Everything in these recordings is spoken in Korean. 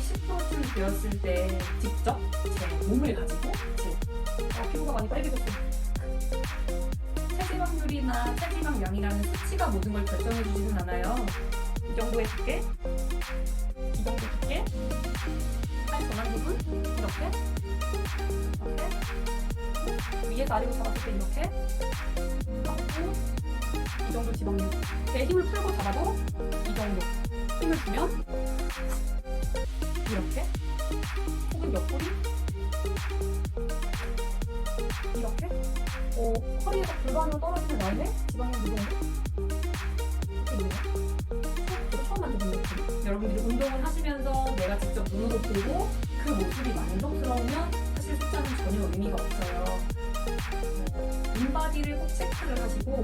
10%쯤 되었을 때 직접 제 몸을 가지고 피부가 많이 빨개졌어요. 체지방률이나 체지방량이라는 수치가 모든 걸 결정해 주지는 않아요. 이 정도의 두께, 이 정도 두께, 팔 전환 부분 이렇게 위에서 아래로 잡았을 때 이렇게 하고, 이 정도 지방률. 제 힘을 풀고 잡아도 이 정도 힘을 주면 이렇게, 혹은 옆구리 이렇게, 허리에서 골반으로 떨어지는 라인에 지방률 이 정도 이렇게 있네요. 저도 처음 만져본 거거든요. 여러분들이 운동을 하시면서 내가 직접 눈으로 보고 그 모습이 만족스러우면 사실 숫자는 전혀 의미가 없어요. 인바디를 꼭 체크를 하시고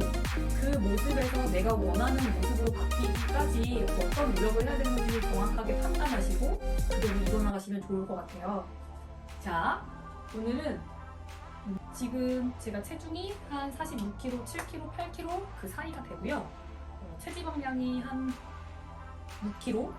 그 모습에서 내가 원하는 모습으로 바뀌기까지 어떤 노력을 해야 되는지 정확하게 판단하시고 그대로 이뤄나가시면 좋을 것 같아요. 자, 오늘은 지금 제가 체중이 한 46kg, 7kg, 8kg 그 사이가 되고요. 체지방량이 한 6kg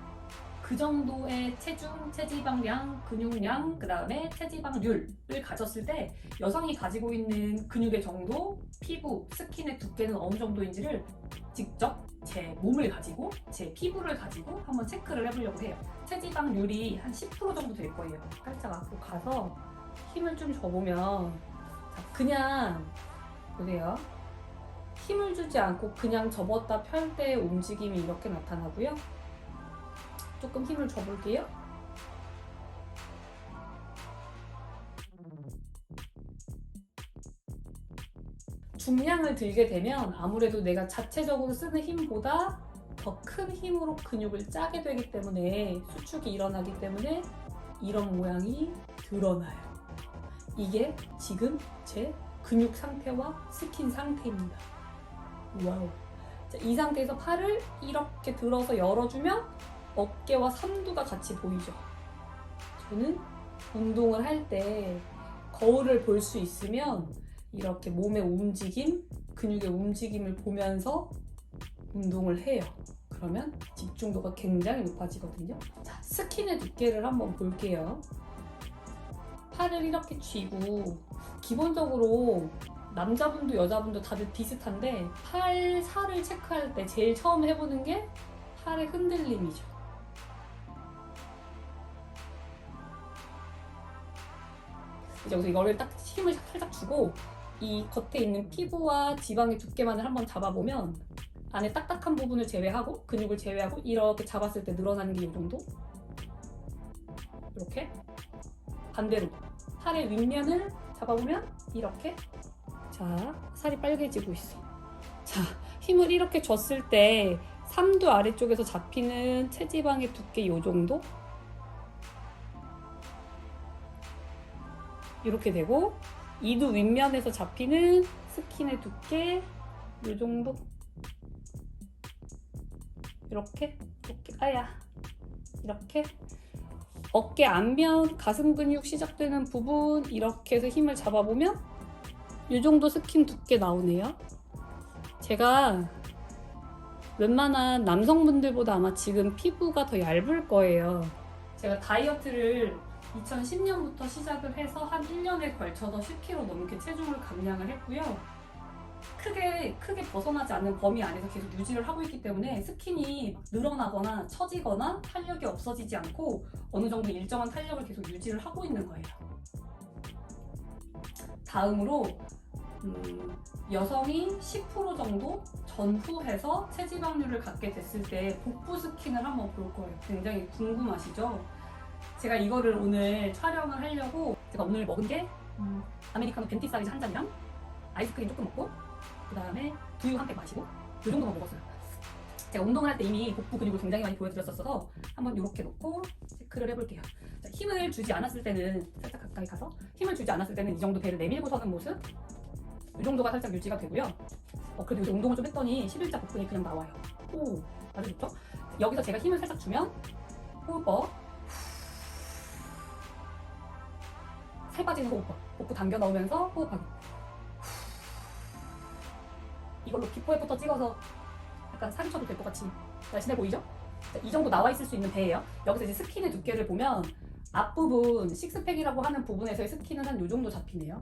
그 정도의 체중, 체지방량, 근육량, 그 다음에 체지방률을 가졌을 때 여성이 가지고 있는 근육의 정도, 피부, 스킨의 두께는 어느 정도인지를 직접 제 몸을 가지고, 제 피부를 가지고 한번 체크를 해보려고 해요. 체지방률이 한 10% 정도 될 거예요. 살짝 앞으로 가서 힘을 좀 줘보면, 자, 그냥 보세요. 힘을 주지 않고 그냥 접었다 펼 때 움직임이 이렇게 나타나고요. 조금 힘을 줘볼게요. 중량을 들게 되면 아무래도 내가 자체적으로 쓰는 힘보다 더 큰 힘으로 근육을 짜게 되기 때문에 수축이 일어나기 때문에 이런 모양이 드러나요. 이게 지금 제 근육 상태와 스킨 상태입니다. 와우. 자, 이 상태에서 팔을 이렇게 들어서 열어주면 어깨와 삼두가 같이 보이죠. 저는 운동을 할 때 거울을 볼 수 있으면 이렇게 몸의 움직임, 근육의 움직임을 보면서 운동을 해요. 그러면 집중도가 굉장히 높아지거든요. 자, 스킨의 두께를 한번 볼게요. 팔을 이렇게 쥐고, 기본적으로 남자분도 여자분도 다들 비슷한데 팔 살을 체크할 때 제일 처음 해보는 게 팔의 흔들림이죠. 이제 여기서 이거를 딱 힘을 살짝 주고 이 겉에 있는 피부와 지방의 두께만을 한번 잡아보면 안에 딱딱한 부분을 제외하고 근육을 제외하고 이렇게 잡았을 때 늘어나는 게 이 정도? 이렇게 반대로 팔의 윗면을 잡아보면 이렇게, 자, 살이 빨개지고 있어. 자, 힘을 이렇게 줬을 때 삼두 아래쪽에서 잡히는 체지방의 두께 이 정도? 이렇게 되고, 이두 윗면에서 잡히는 스킨의 두께 이 정도? 이렇게, 이렇게. 어깨 앞면 가슴 근육 시작되는 부분 이렇게 해서 힘을 잡아보면 이 정도 스킨 두께 나오네요. 제가 웬만한 남성분들보다 아마 지금 피부가 더 얇을 거예요. 제가 다이어트를 2010년부터 시작을 해서 한 1년에 걸쳐서 10kg 넘게 체중을 감량을 했고요. 크게 벗어나지 않는 범위 안에서 계속 유지를 하고 있기 때문에 스킨이 늘어나거나 처지거나 탄력이 없어지지 않고 어느 정도 일정한 탄력을 계속 유지를 하고 있는 거예요. 다음으로 여성이 10% 정도 전후해서 체지방률을 갖게 됐을 때 복부 스킨을 한번 볼 거예요. 굉장히 궁금하시죠? 제가 이거를 오늘 촬영을 하려고 제가 오늘 먹은 게 아메리카노 벤티 사이즈 한 잔이랑 아이스크림 조금 먹고 그 다음에 두유 한 팩 마시고 이 정도만 먹었어요. 제가 운동을 할 때 이미 복부 근육을 굉장히 많이 보여드렸었어서 한번 이렇게 놓고 체크를 해볼게요. 자, 힘을 주지 않았을 때는 살짝 가까이 가서 힘을 주지 않았을 때는 이 정도 배를 내밀고 서는 모습 이 정도가 살짝 유지가 되고요. 그래도 요새 운동을 좀 했더니 11자 복근이 그냥 나와요. 오, 아주 좋죠? 여기서 제가 힘을 살짝 주면 호흡법 살 빠지는 호흡법, 복부 당겨 넣으면서 호흡하기. 이걸로 비포 애프터 찍어서 약간 살이 쳐도 될 것 같이 날씬해 보이죠? 자, 이 정도 나와 있을 수 있는 배예요. 여기서 이제 스킨의 두께를 보면 앞부분 식스팩이라고 하는 부분에서의 스킨은 한 요 정도 잡히네요.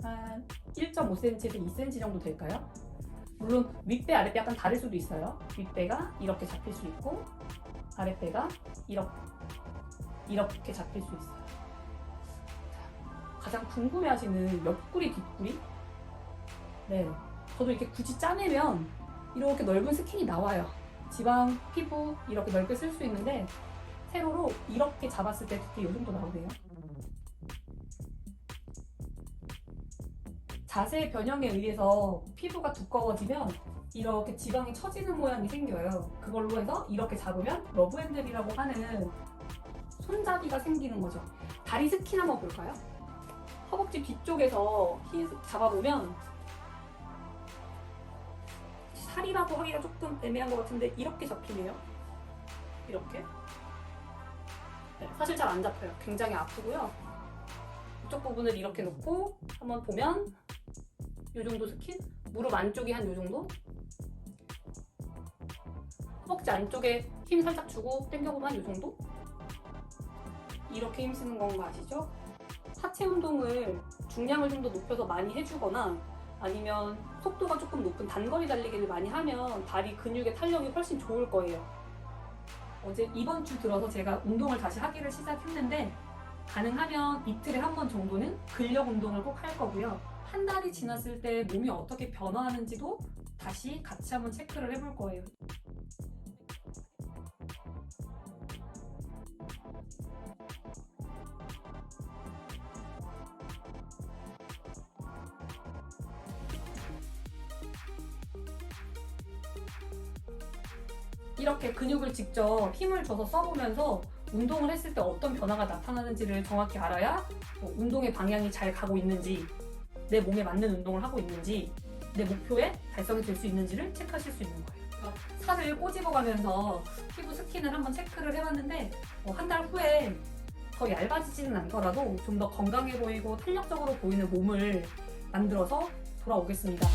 한 1.5cm에서 2cm 정도 될까요? 물론 윗배 아랫배 약간 다를 수도 있어요. 윗배가 이렇게 잡힐 수 있고 아랫배가 이렇게 잡힐 수 있어요. 가장 궁금해하시는 옆구리 뒷구리? 네, 저도 이렇게 굳이 짜내면 이렇게 넓은 스킨이 나와요. 지방, 피부 이렇게 넓게 쓸 수 있는데 세로로 이렇게 잡았을 때 두께 이 정도 나오네요. 자세 변형에 의해서 피부가 두꺼워지면 이렇게 지방이 처지는 모양이 생겨요. 그걸로 해서 이렇게 잡으면 러브핸들이라고 하는 손잡이가 생기는 거죠. 다리 스킨 한번 볼까요? 허벅지 뒤쪽에서 잡아보면 살이라고 하기가 조금 애매한 것 같은데 이렇게 잡히네요. 이렇게. 네, 사실 잘 안 잡혀요. 굉장히 아프고요. 이쪽 부분을 이렇게 놓고 한번 보면 이 정도 스킨? 무릎 안쪽이 한 이 정도? 허벅지 안쪽에 힘 살짝 주고 당겨보면 한 이 정도? 이렇게 힘쓰는 건 거 아시죠? 하체 운동을 중량을 좀 더 높여서 많이 해주거나 아니면 속도가 조금 높은 단거리 달리기를 많이 하면 다리 근육의 탄력이 훨씬 좋을 거예요. 이번 주 들어서 제가 운동을 다시 하기를 시작했는데 가능하면 이틀에 한 번 정도는 근력 운동을 꼭 할 거고요. 한 달이 지났을 때 몸이 어떻게 변화하는지도 다시 같이 한번 체크를 해볼 거예요. 이렇게 근육을 직접 힘을 줘서 써보면서 운동을 했을 때 어떤 변화가 나타나는지를 정확히 알아야 운동의 방향이 잘 가고 있는지, 내 몸에 맞는 운동을 하고 있는지, 내 목표에 달성이 될 수 있는지를 체크하실 수 있는 거예요. 살을 꼬집어가면서 피부 스킨을 한번 체크를 해봤는데 한 달 후에 더 얇아지지는 않더라도 좀 더 건강해 보이고 탄력적으로 보이는 몸을 만들어서 돌아오겠습니다.